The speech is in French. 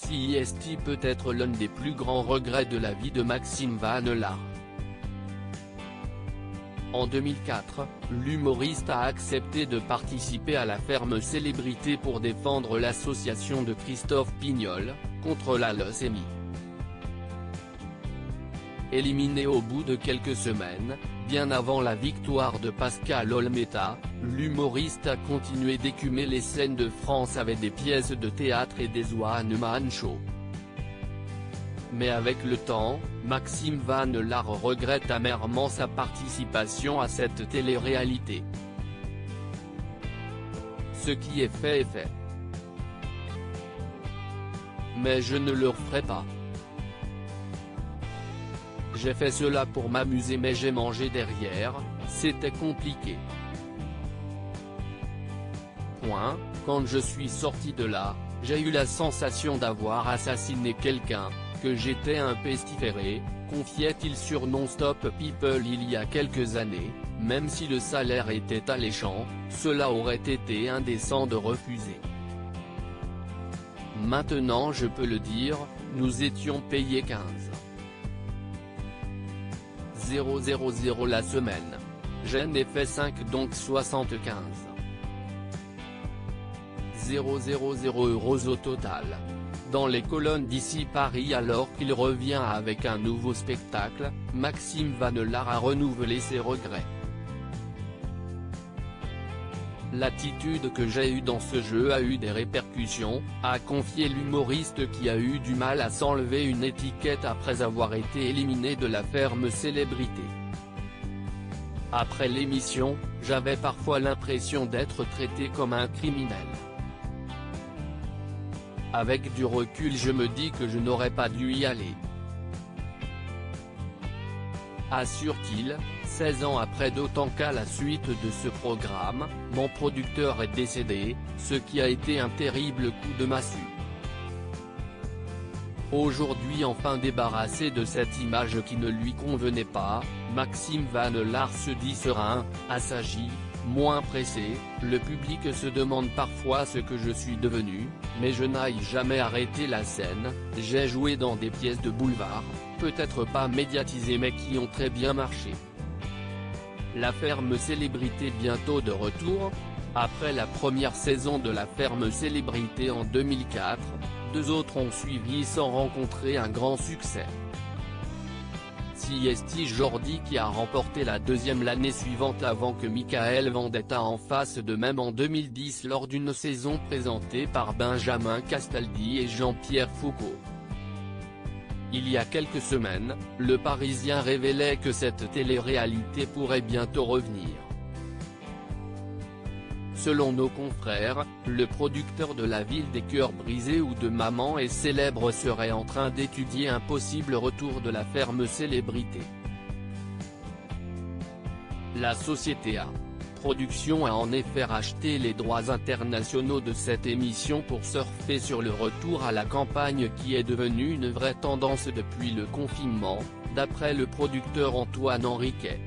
CIST peut être l'un des plus grands regrets de la vie de Maxime Van Laar. En 2004, l'humoriste a accepté de participer à la Ferme Célébrité pour défendre l'association de Christophe Pignol, contre la leucémie. Éliminé au bout de quelques semaines, bien avant la victoire de Pascal Olmeta, l'humoriste a continué d'écumer les scènes de France avec des pièces de théâtre et des one-man shows. Mais avec le temps, Maxime Van Laar regrette amèrement sa participation à cette télé-réalité. Ce qui est fait est fait. Mais je ne le referai pas. J'ai fait cela pour m'amuser mais j'ai mangé derrière, c'était compliqué. Quand je suis sorti de là, j'ai eu la sensation d'avoir assassiné quelqu'un, que j'étais un pestiféré, confiait-il sur Non-Stop People il y a quelques années. Même si le salaire était alléchant, cela aurait été indécent de refuser. Maintenant je peux le dire, nous étions payés 15,000 la semaine. J'en ai fait 5 donc 75,000 euros au total. Dans les colonnes d'ici Paris alors qu'il revient avec un nouveau spectacle, Maxime Van Laar a renouvelé ses regrets. L'attitude que j'ai eue dans ce jeu a eu des répercussions, a confié l'humoriste qui a eu du mal à s'enlever une étiquette après avoir été éliminé de la Ferme Célébrité. Après l'émission, j'avais parfois l'impression d'être traité comme un criminel. Avec du recul je me dis que je n'aurais pas dû y aller. Assure-t-il, 16 ans après, d'autant qu'à la suite de ce programme, mon producteur est décédé, ce qui a été un terrible coup de massue. Aujourd'hui enfin débarrassé de cette image qui ne lui convenait pas, Maxime Van Laar se dit serein, assagi, moins pressé. Le public se demande parfois ce que je suis devenu, mais je n'ai jamais arrêté la scène, j'ai joué dans des pièces de boulevard, peut-être pas médiatisées mais qui ont très bien marché. La Ferme Célébrité bientôt de retour. Après la première saison de la Ferme Célébrité en 2004, 2 autres ont suivi sans rencontrer un grand succès. CIST Jordi qui a remporté la 2e l'année suivante avant que Michael Vendetta en fasse de même en 2010 lors d'une saison présentée par Benjamin Castaldi et Jean-Pierre Foucault. Il y a quelques semaines, le Parisien révélait que cette télé-réalité pourrait bientôt revenir. Selon nos confrères, le producteur de La Ville des Cœurs Brisés ou de Maman est célèbre serait en train d'étudier un possible retour de la Ferme Célébrité. La société A Production a en effet racheté les droits internationaux de cette émission pour surfer sur le retour à la campagne qui est devenue une vraie tendance depuis le confinement, d'après le producteur Antoine Henriquet.